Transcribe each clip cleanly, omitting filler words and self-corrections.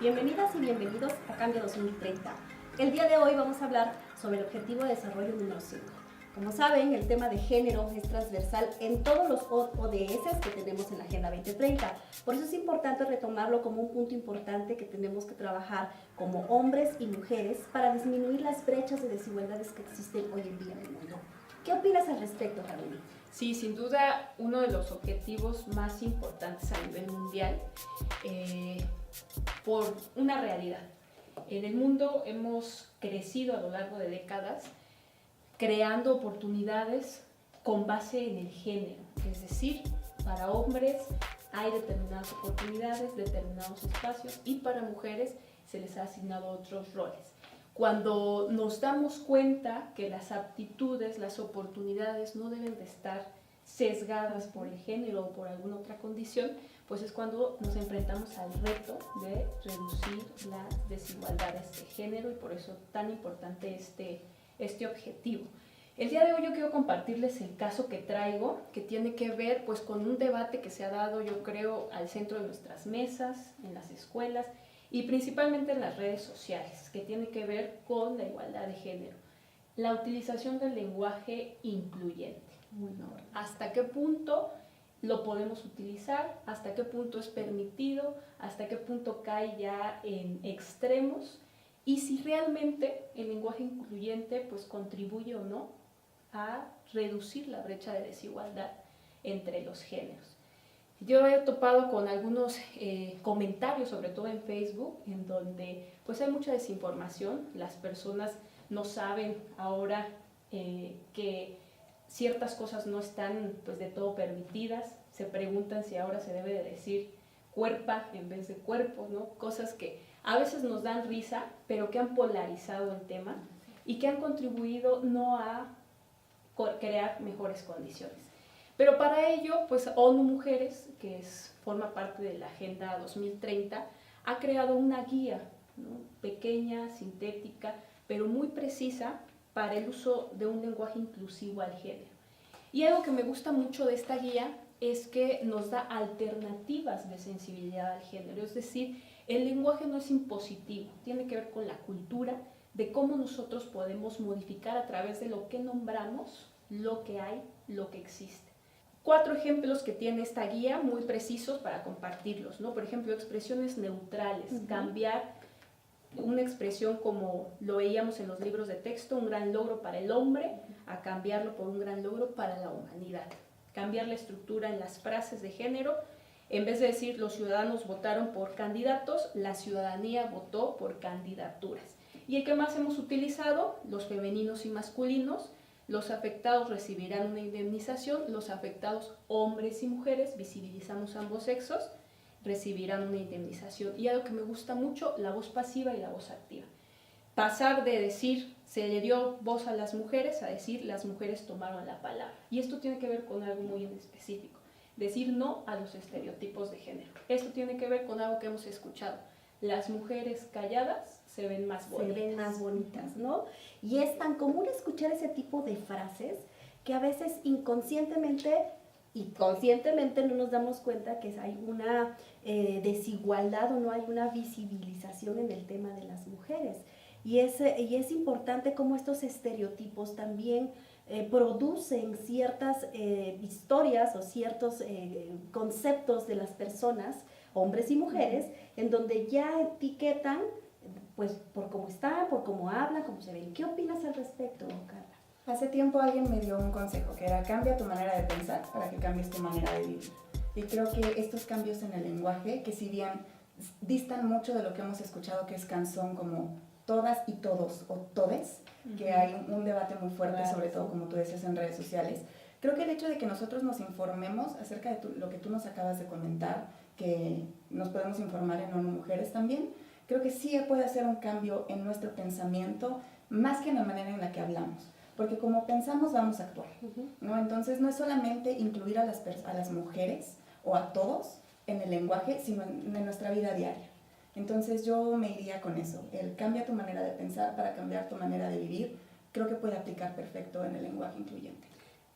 Bienvenidas y bienvenidos a Cambio 2030. El día de hoy vamos a hablar sobre el Objetivo de Desarrollo número 5. Como saben, el tema de género es transversal en todos los ODS que tenemos en la Agenda 2030. Por eso es importante retomarlo como un punto importante que tenemos que trabajar como hombres y mujeres para disminuir las brechas de desigualdades que existen hoy en día en el mundo. ¿Qué opinas al respecto, Carolina? Sí, sin duda uno de los objetivos más importantes a nivel mundial por una realidad. En el mundo hemos crecido a lo largo de décadas creando oportunidades con base en el género, es decir, para hombres hay determinadas oportunidades, determinados espacios y para mujeres se les ha asignado otros roles. Cuando nos damos cuenta que las aptitudes, las oportunidades no deben de estar sesgadas por el género o por alguna otra condición, pues es cuando nos enfrentamos al reto de reducir las desigualdades de género y por eso tan importante este objetivo. El día de hoy yo quiero compartirles el caso que traigo, que tiene que ver pues con un debate que se ha dado, yo creo, al centro de nuestras mesas, en las escuelas, y principalmente en las redes sociales, que tiene que ver con la igualdad de género. La utilización del lenguaje incluyente. ¿No? ¿Hasta qué punto lo podemos utilizar? ¿Hasta qué punto es permitido? ¿Hasta qué punto cae ya en extremos? Y si realmente el lenguaje incluyente pues, contribuye o no a reducir la brecha de desigualdad entre los géneros. Yo he topado con algunos comentarios, sobre todo en Facebook, en donde pues hay mucha desinformación. Las personas no saben ahora que ciertas cosas no están pues de todo permitidas. Se preguntan si ahora se debe de decir cuerpa en vez de cuerpo, ¿no? Cosas que a veces nos dan risa, pero que han polarizado el tema y que han contribuido no a crear mejores condiciones. Pero para ello, pues ONU Mujeres, que forma parte de la Agenda 2030, ha creado una guía, ¿no? Pequeña, sintética, pero muy precisa para el uso de un lenguaje inclusivo al género. Y algo que me gusta mucho de esta guía es que nos da alternativas de sensibilidad al género, es decir, el lenguaje no es impositivo, tiene que ver con la cultura, de cómo nosotros podemos modificar a través de lo que nombramos, lo que hay, lo que existe. 4 ejemplos que tiene esta guía muy precisos para compartirlos, ¿no? Por ejemplo, expresiones neutrales, cambiar una expresión como lo veíamos en los libros de texto, un gran logro para el hombre, a cambiarlo por un gran logro para la humanidad. Cambiar la estructura en las frases de género, en vez de decir los ciudadanos votaron por candidatos, la ciudadanía votó por candidaturas. Y el que más hemos utilizado, los femeninos y masculinos, los afectados recibirán una indemnización, los afectados hombres y mujeres, visibilizamos ambos sexos, recibirán una indemnización. Y algo que me gusta mucho, la voz pasiva y la voz activa. Pasar de decir se le dio voz a las mujeres a decir las mujeres tomaron la palabra. Y esto tiene que ver con algo muy específico. Decir no a los estereotipos de género. Esto tiene que ver con algo que hemos escuchado. Las mujeres calladas se ven más bonitas. Se ven más bonitas, ¿no? Y es tan común escuchar ese tipo de frases que a veces inconscientemente y conscientemente no nos damos cuenta que hay una desigualdad o no hay una visibilización en el tema de las mujeres. Y es importante cómo estos estereotipos también producen ciertas historias o ciertos conceptos de las personas, hombres y mujeres, en donde ya etiquetan pues por cómo están, por cómo hablan, cómo se ven. ¿Qué opinas al respecto, Carla? Hace tiempo alguien me dio un consejo que era cambia tu manera de pensar para que cambies tu manera de vivir. Y creo que estos cambios en el lenguaje, que si bien distan mucho de lo que hemos escuchado que es canzón como todas y todos o todes, que hay un debate muy fuerte, claro, sobre todo como tú decías en redes sociales, creo que el hecho de que nosotros nos informemos acerca de lo que tú nos acabas de comentar, que nos podemos informar en ONU Mujeres también, creo que sí puede hacer un cambio en nuestro pensamiento más que en la manera en la que hablamos. Porque como pensamos vamos a actuar, ¿no? Entonces no es solamente incluir a las mujeres o a todos en el lenguaje, sino en nuestra vida diaria. Entonces yo me iría con eso, el cambia tu manera de pensar para cambiar tu manera de vivir, creo que puede aplicar perfecto en el lenguaje incluyente.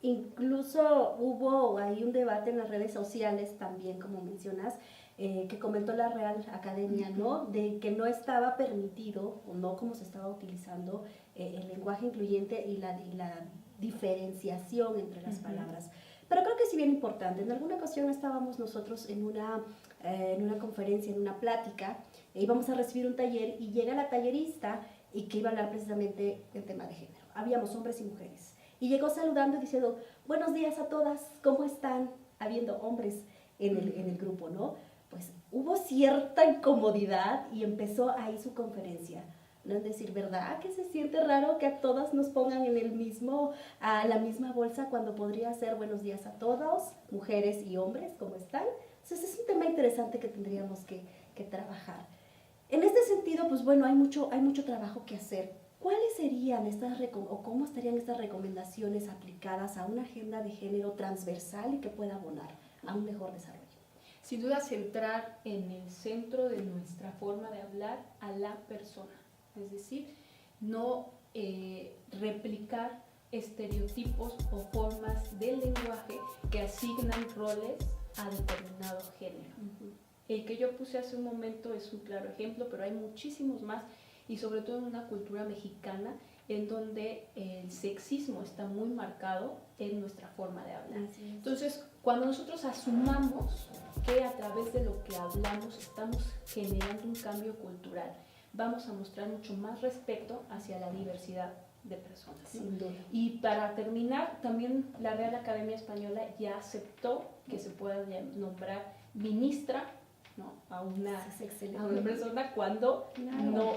Incluso hubo ahí un debate en las redes sociales también, como mencionas, que comentó la Real Academia, ¿no? De que no estaba permitido, o no como se estaba utilizando el lenguaje incluyente y la diferenciación entre las palabras. Pero creo que es bien importante. En alguna ocasión estábamos nosotros en una conferencia, en una plática, íbamos a recibir un taller y llega la tallerista y que iba a hablar precisamente del tema de género. Habíamos hombres y mujeres. Y llegó saludando y diciendo, buenos días a todas, ¿cómo están? Habiendo hombres en el grupo, ¿no? Pues hubo cierta incomodidad y empezó ahí su conferencia. ¿No? Es decir, ¿verdad que se siente raro que a todas nos pongan en la misma bolsa cuando podría ser buenos días a todos, mujeres y hombres, ¿cómo están? Entonces es un tema interesante que tendríamos que trabajar. En este sentido, pues bueno, hay mucho trabajo que hacer. ¿Cuáles serían o cómo estarían estas recomendaciones aplicadas a una agenda de género transversal y que pueda abonar a un mejor desarrollo? Sin duda, centrar en el centro de nuestra forma de hablar a la persona. Es decir, no replicar estereotipos o formas del lenguaje que asignan roles a determinado género. El que yo puse hace un momento es un claro ejemplo, pero hay muchísimos más, y sobre todo en una cultura mexicana en donde el sexismo está muy marcado en nuestra forma de hablar. Entonces, cuando nosotros asumamos que a través de lo que hablamos estamos generando un cambio cultural, vamos a mostrar mucho más respeto hacia la diversidad de personas, ¿no? Sin duda. Y para terminar, también la Real Academia Española ya aceptó que se pueda nombrar ministra, ¿no? a una persona cuando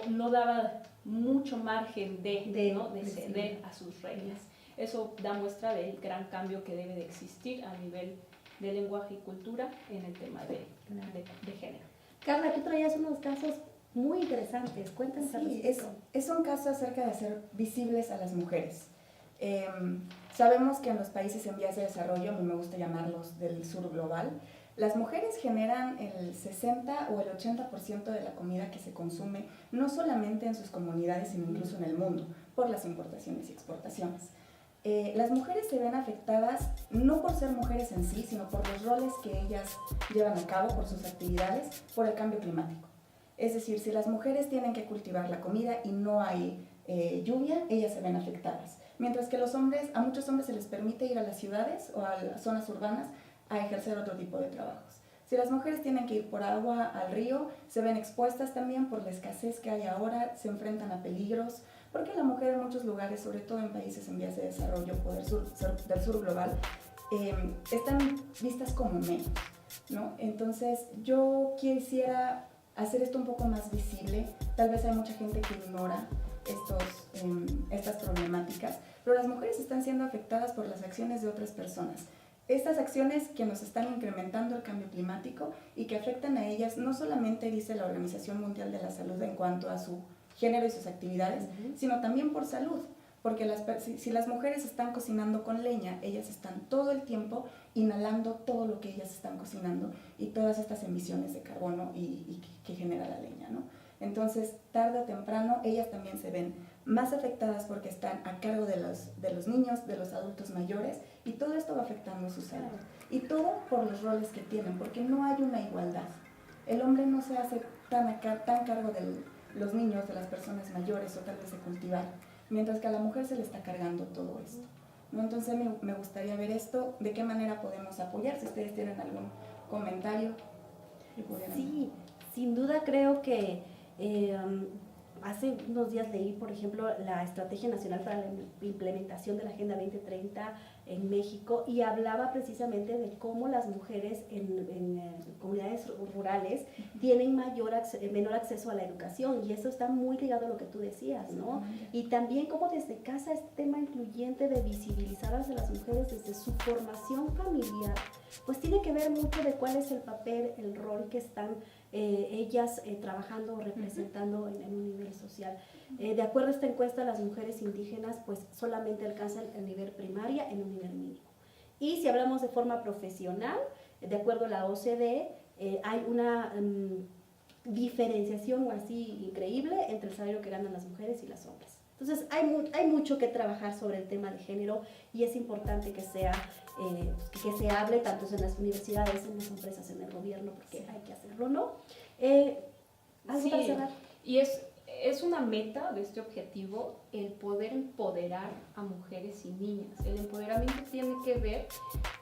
no daba mucho margen de ceder a sus reglas. Eso da muestra del gran cambio que debe de existir a nivel de lenguaje y cultura en el tema de género. Carla, tú traías unos casos muy interesantes. Cuéntanos. Sí, es un caso acerca de hacer visibles a las mujeres. Sabemos que en los países en vías de desarrollo, a mí me gusta llamarlos del sur global, las mujeres generan el 60 o el 80% de la comida que se consume, no solamente en sus comunidades, sino incluso en el mundo, por las importaciones y exportaciones. Las mujeres se ven afectadas no por ser mujeres en sí, sino por los roles que ellas llevan a cabo, por sus actividades, por el cambio climático. Es decir, si las mujeres tienen que cultivar la comida y no hay lluvia, ellas se ven afectadas. Mientras que a muchos hombres se les permite ir a las ciudades o a las zonas urbanas a ejercer otro tipo de trabajos. Si las mujeres tienen que ir por agua al río, se ven expuestas también por la escasez que hay ahora, se enfrentan a peligros, porque la mujer en muchos lugares, sobre todo en países en vías de desarrollo del sur global, están vistas como menos, ¿no? Entonces, yo quisiera hacer esto un poco más visible. Tal vez hay mucha gente que ignora estas problemáticas, pero las mujeres están siendo afectadas por las acciones de otras personas. Estas acciones que nos están incrementando el cambio climático y que afectan a ellas, no solamente dice la Organización Mundial de la Salud en cuanto a su género y sus actividades, sino también por salud. Porque si las mujeres están cocinando con leña, ellas están todo el tiempo inhalando todo lo que ellas están cocinando y todas estas emisiones de carbono y que genera la leña, ¿no? Entonces, tarde o temprano, ellas también se ven más afectadas porque están a cargo de los niños, de los adultos mayores, y todo esto va afectando su salud. Y todo por los roles que tienen, porque no hay una igualdad. El hombre no se hace tan cargo de los niños, de las personas mayores o tal vez de cultivar, mientras que a la mujer se le está cargando todo esto, ¿no? Entonces me gustaría ver esto, de qué manera podemos apoyar, si ustedes tienen algún comentario. Sí, sin duda creo que hace unos días leí, por ejemplo, la Estrategia Nacional para la Implementación de la Agenda 2030 en México y hablaba precisamente de cómo las mujeres en comunidades rurales tienen menor acceso a la educación, y eso está muy ligado a lo que tú decías, ¿no? Y también cómo desde casa este tema incluyente de visibilizar a las mujeres desde su formación familiar, pues tiene que ver mucho de cuál es el papel, el rol que están ellas trabajando o representando en un nivel social. De acuerdo a esta encuesta, las mujeres indígenas pues solamente alcanzan el nivel primaria en un nivel mínimo. Y si hablamos de forma profesional, de acuerdo a la OCDE, hay una diferenciación así increíble entre el salario que ganan las mujeres y los hombres. Entonces hay mucho que trabajar sobre el tema de género y es importante que que se hable tanto en las universidades, en las empresas, en el gobierno, porque hay que hacerlo, ¿no? ¿Algo para cerrar? Y es una meta de este objetivo el poder empoderar a mujeres y niñas. El empoderamiento tiene que ver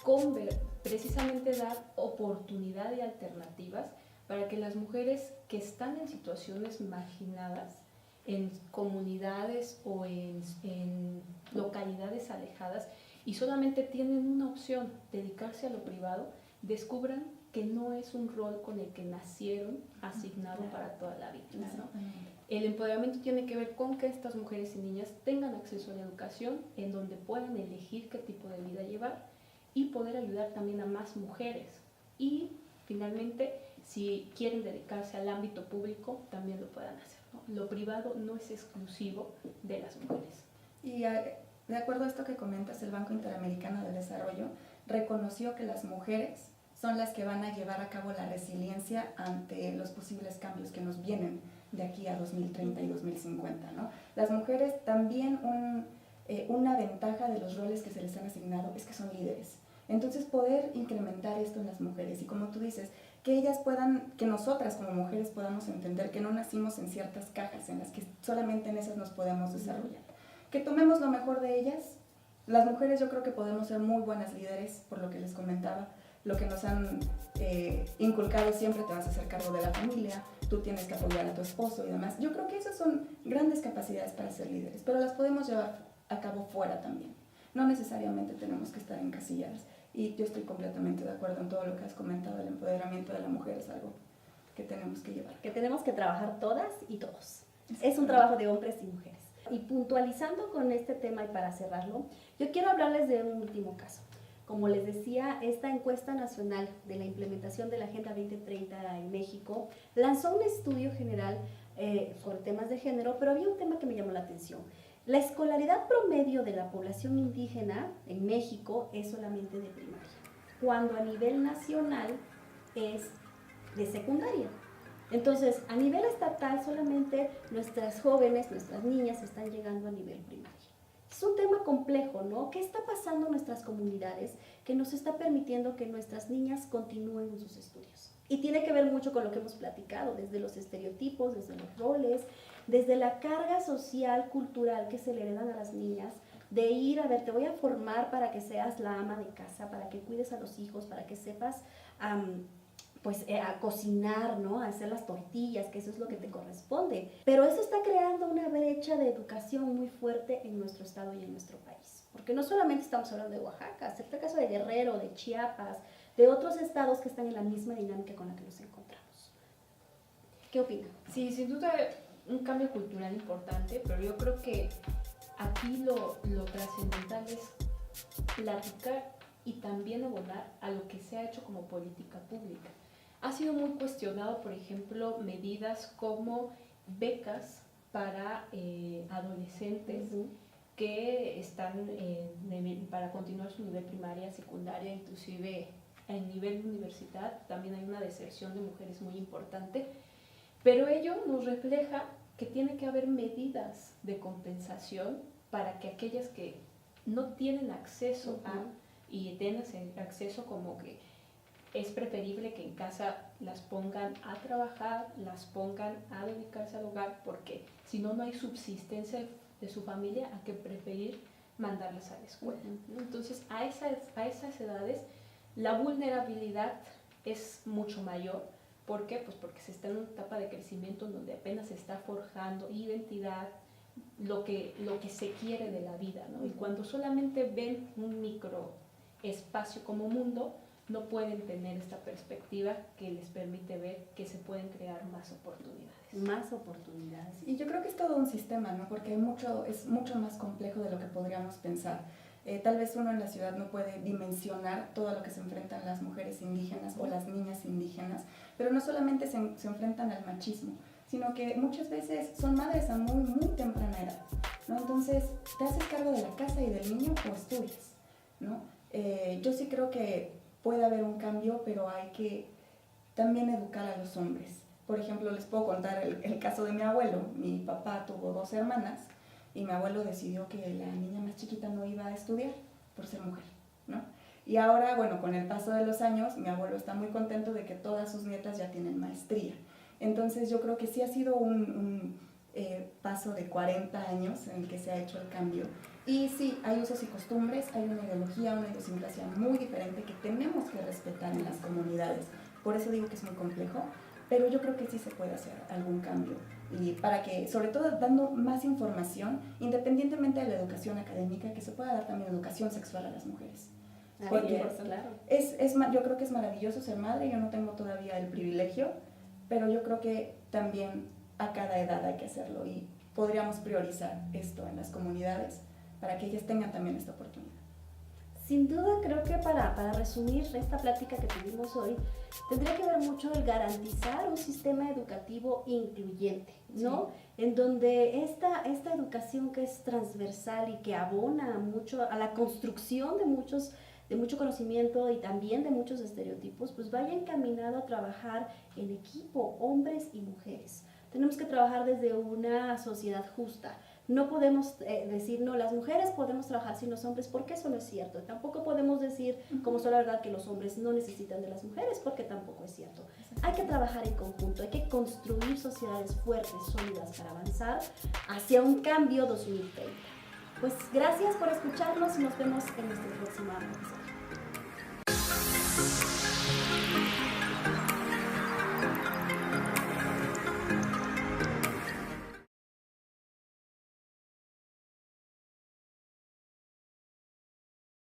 con precisamente dar oportunidad y alternativas para que las mujeres que están en situaciones marginadas, en comunidades o en localidades alejadas y solamente tienen una opción, dedicarse a lo privado, descubran que no es un rol con el que nacieron asignado para toda la vida, ¿no? El empoderamiento tiene que ver con que estas mujeres y niñas tengan acceso a la educación en donde puedan elegir qué tipo de vida llevar y poder ayudar también a más mujeres. Y finalmente, si quieren dedicarse al ámbito público, también lo puedan hacer, ¿no? Lo privado no es exclusivo de las mujeres. Y de acuerdo a esto que comentas, el Banco Interamericano del Desarrollo reconoció que las mujeres son las que van a llevar a cabo la resiliencia ante los posibles cambios que nos vienen de aquí a 2030 y 2050, ¿no? Las mujeres también, una ventaja de los roles que se les han asignado es que son líderes. Entonces poder incrementar esto en las mujeres y como tú dices, que ellas puedan, que nosotras como mujeres podamos entender que no nacimos en ciertas cajas en las que solamente en esas nos podemos desarrollar. Que tomemos lo mejor de ellas. Las mujeres yo creo que podemos ser muy buenas líderes, por lo que les comentaba, lo que nos han inculcado siempre, te vas a hacer cargo de la familia, tú tienes que apoyar a tu esposo y demás. Yo creo que esas son grandes capacidades para ser líderes, pero las podemos llevar a cabo fuera también. No necesariamente tenemos que estar encasilladas. Y yo estoy completamente de acuerdo en todo lo que has comentado, el empoderamiento de la mujer es algo que tenemos que llevar. Que tenemos que trabajar todas y todos. Es un trabajo de hombres y mujeres. Y puntualizando con este tema y para cerrarlo, yo quiero hablarles de un último caso. Como les decía, esta encuesta nacional de la implementación de la Agenda 2030 en México lanzó un estudio general sobre temas de género, pero había un tema que me llamó la atención. La escolaridad promedio de la población indígena en México es solamente de primaria, cuando a nivel nacional es de secundaria. Entonces, a nivel estatal solamente nuestras jóvenes, nuestras niñas están llegando a nivel primario. Es un tema complejo, ¿no? ¿Qué está pasando en nuestras comunidades que nos está permitiendo que nuestras niñas continúen en sus estudios? Y tiene que ver mucho con lo que hemos platicado, desde los estereotipos, desde los roles, desde la carga social, cultural que se le heredan a las niñas, de ir, a ver, te voy a formar para que seas la ama de casa, para que cuides a los hijos, para que sepas a cocinar, ¿no? A hacer las tortillas, que eso es lo que te corresponde. Pero eso está creando una brecha de educación muy fuerte en nuestro estado y en nuestro país. Porque no solamente estamos hablando de Oaxaca, se trata caso de Guerrero, de Chiapas, de otros estados que están en la misma dinámica con la que nos encontramos. ¿Qué opinan? Sí, sin duda un cambio cultural importante, pero yo creo que aquí lo trascendental es platicar y también abonar a lo que se ha hecho como política pública. Ha sido muy cuestionado, por ejemplo, medidas como becas para adolescentes que están para continuar su nivel primaria, secundaria, inclusive en nivel universidad. También hay una deserción de mujeres muy importante, pero ello nos refleja que tiene que haber medidas de compensación para que aquellas que no tienen acceso y tengan acceso, como que es preferible que en casa las pongan a trabajar, las pongan a dedicarse al hogar, porque si no, no hay subsistencia de su familia, a que preferir mandarlas a la escuela, ¿no? Entonces, a esas edades, la vulnerabilidad es mucho mayor. ¿Por qué? Pues porque se está en una etapa de crecimiento donde apenas se está forjando identidad, lo que se quiere de la vida, ¿no? Y cuando solamente ven un micro espacio como mundo, no pueden tener esta perspectiva que les permite ver que se pueden crear más oportunidades. Más oportunidades. Y yo creo que es todo un sistema, ¿no? Porque es mucho más complejo de lo que podríamos pensar. Tal vez uno en la ciudad no puede dimensionar todo lo que se enfrentan las mujeres indígenas o las niñas indígenas, pero no solamente se enfrentan al machismo, sino que muchas veces son madres a muy, muy temprana edad, ¿no? Entonces, te haces cargo de la casa y del niño o estudias, ¿no? Yo sí creo que puede haber un cambio, pero hay que también educar a los hombres. Por ejemplo, les puedo contar el caso de mi abuelo. Mi papá tuvo 2 hermanas y mi abuelo decidió que la niña más chiquita no iba a estudiar por ser mujer, ¿no? Y ahora, bueno, con el paso de los años, mi abuelo está muy contento de que todas sus nietas ya tienen maestría. Entonces yo creo que sí ha sido un paso de 40 años en el que se ha hecho el cambio. Y sí, hay usos y costumbres, hay una ideología, una idiosincrasia muy diferente que tenemos que respetar en las comunidades. Por eso digo que es muy complejo, pero yo creo que sí se puede hacer algún cambio. Y para que, sobre todo dando más información, independientemente de la educación académica, que se pueda dar también educación sexual a las mujeres. Porque claro. yo creo que es maravilloso ser madre, yo no tengo todavía el privilegio, pero yo creo que también a cada edad hay que hacerlo y podríamos priorizar esto en las comunidades para que ellas tengan también esta oportunidad. Sin duda, creo que para resumir esta plática que tuvimos hoy, tendría que ver mucho el garantizar un sistema educativo incluyente, ¿no? Sí. En donde esta educación que es transversal y que abona mucho a la construcción de mucho conocimiento y también de muchos estereotipos, pues vaya encaminado a trabajar en equipo, hombres y mujeres. Tenemos que trabajar desde una sociedad justa. No podemos decir, no, las mujeres podemos trabajar sin los hombres, porque eso no es cierto. Tampoco podemos decir, como sola verdad, que los hombres no necesitan de las mujeres, porque tampoco es cierto. Hay que trabajar en conjunto, hay que construir sociedades fuertes, sólidas, para avanzar hacia un cambio 2030. Pues gracias por escucharnos y nos vemos en nuestro próximo episodio.